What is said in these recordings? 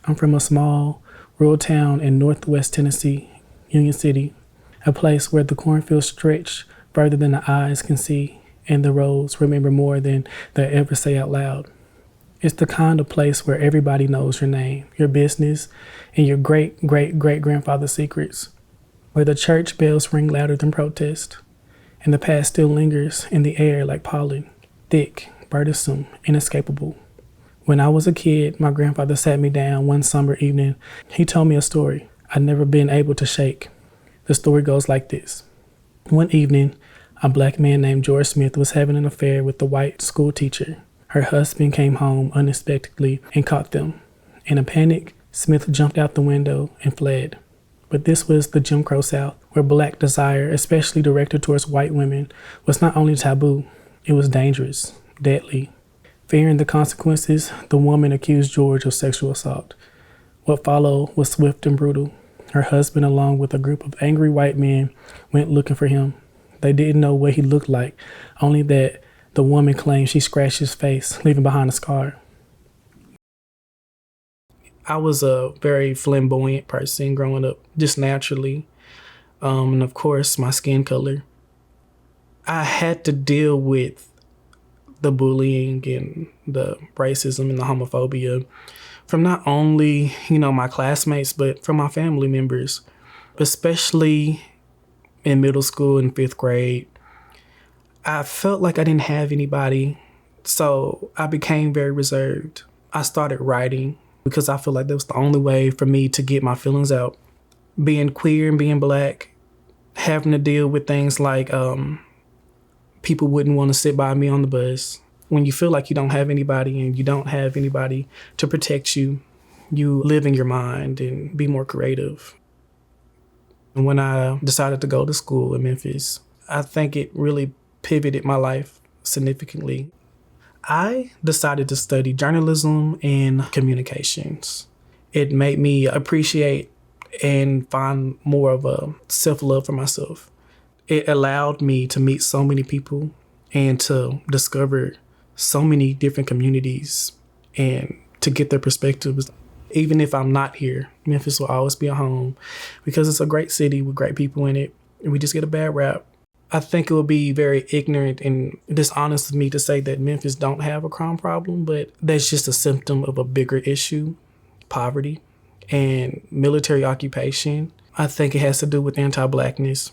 I'm from a small, rural town in northwest Tennessee, Union City, a place where the cornfields stretch further than the eyes can see and the roads remember more than they ever say out loud. It's the kind of place where everybody knows your name, your business, and your great-great-great-grandfather's secrets, where the church bells ring louder than protest, and the past still lingers in the air like pollen, thick, burdensome, inescapable. When I was a kid, my grandfather sat me down one summer evening. He told me a story I'd never been able to shake. The story goes like this. One evening, a black man named George Smith was having an affair with a white school teacher. Her husband came home unexpectedly and caught them. In a panic, Smith jumped out the window and fled. But this was the Jim Crow South, where black desire, especially directed towards white women, was not only taboo, it was dangerous, deadly. Fearing the consequences, the woman accused George of sexual assault. What followed was swift and brutal. Her husband, along with a group of angry white men, went looking for him. They didn't know what he looked like, only that the woman claimed she scratched his face, leaving behind a scar. I was a very flamboyant person growing up, just naturally. And of course, my skin color. I had to deal with the bullying and the racism and the homophobia from not only, my classmates, but from my family members, especially in middle school and fifth grade. I felt like I didn't have anybody, so I became very reserved. I started writing because I feel like that was the only way for me to get my feelings out. Being queer and being black, having to deal with things like people wouldn't want to sit by me on the bus. When you feel like you don't have anybody and you don't have anybody to protect you, you live in your mind and be more creative. And when I decided to go to school in Memphis, I think it really pivoted my life significantly. I decided to study journalism and communications. It made me appreciate and find more of a self-love for myself. It allowed me to meet so many people and to discover so many different communities and to get their perspectives. Even if I'm not here, Memphis will always be a home because it's a great city with great people in it. And we just get a bad rap. I think it would be very ignorant and dishonest of me to say that Memphis don't have a crime problem, but that's just a symptom of a bigger issue, poverty and military occupation. I think it has to do with anti-Blackness.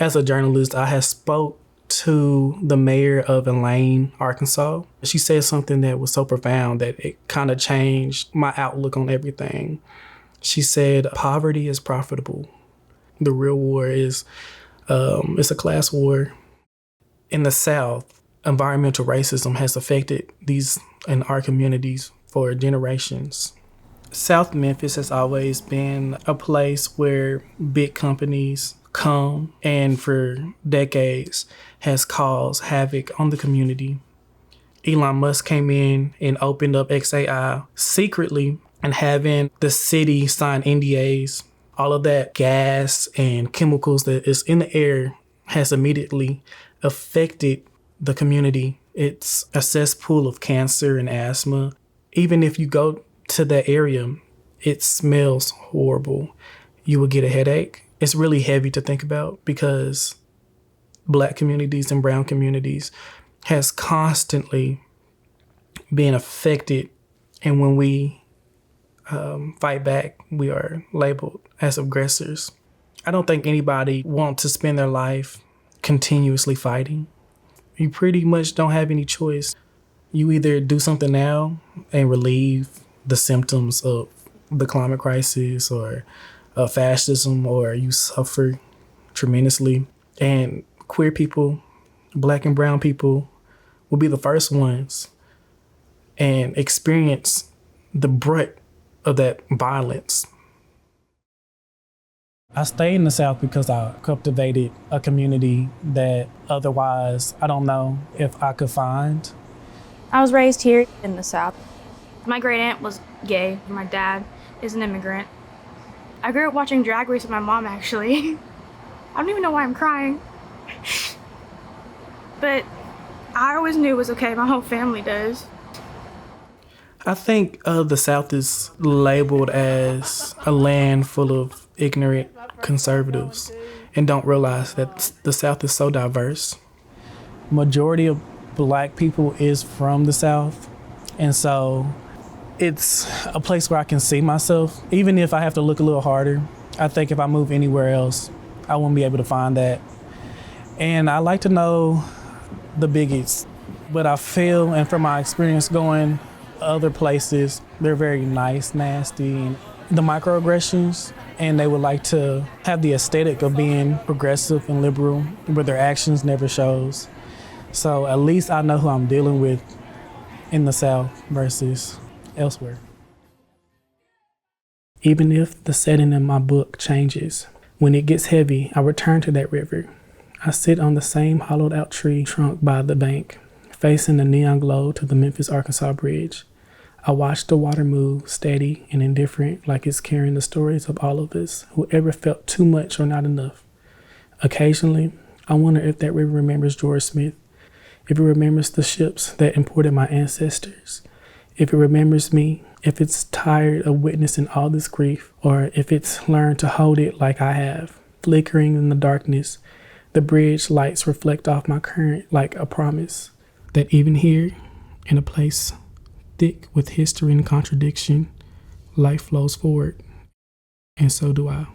As a journalist, I have spoke to the mayor of Elaine, Arkansas. She said something that was so profound that it kind of changed my outlook on everything. She said, poverty is profitable. The real war is it's a class war. In the South, environmental racism has affected these in our communities for generations. South Memphis has always been a place where big companies come and for decades has caused havoc on the community. Elon Musk came in and opened up XAI secretly and having the city sign NDAs. All of that gas and chemicals that is in the air has immediately affected the community. It's a cesspool of cancer and asthma. Even if you go to that area, it smells horrible. You will get a headache. It's really heavy to think about because Black communities and brown communities has constantly been affected. And when we fight back, we are labeled as aggressors. I don't think anybody wants to spend their life continuously fighting. You pretty much don't have any choice. You either do something now and relieve the symptoms of the climate crisis or fascism, or you suffer tremendously. And queer people, Black and brown people will be the first ones and experience the brunt of that violence. I stayed in the South because I cultivated a community that otherwise I don't know if I could find. I was raised here in the South. My great aunt was gay. My dad is an immigrant. I grew up watching Drag Race with my mom, actually. I don't even know why I'm crying. But I always knew it was okay. My whole family does. I think the South is labeled as a land full of ignorant conservatives and don't realize that the South is so diverse. Majority of black people is from the South, and so it's a place where I can see myself. Even if I have to look a little harder, I think if I move anywhere else, I won't be able to find that. And I like to know the biggies, but I feel, and from my experience going other places, they're very nice, nasty, and the microaggressions, and they would like to have the aesthetic of being progressive and liberal, but their actions never shows. So at least I know who I'm dealing with in the South versus elsewhere. Even if the setting in my book changes, when it gets heavy, I return to that river. I sit on the same hollowed out tree trunk by the bank, facing the neon glow to the Memphis, Arkansas bridge. I watch the water move, steady and indifferent, like it's carrying the stories of all of us, whoever felt too much or not enough. Occasionally, I wonder if that river remembers George Smith, if it remembers the ships that imported my ancestors, if it remembers me, if it's tired of witnessing all this grief, or if it's learned to hold it like I have. Flickering in the darkness, the bridge lights reflect off my current like a promise that even here, in a place thick with history and contradiction, life flows forward, and so do I.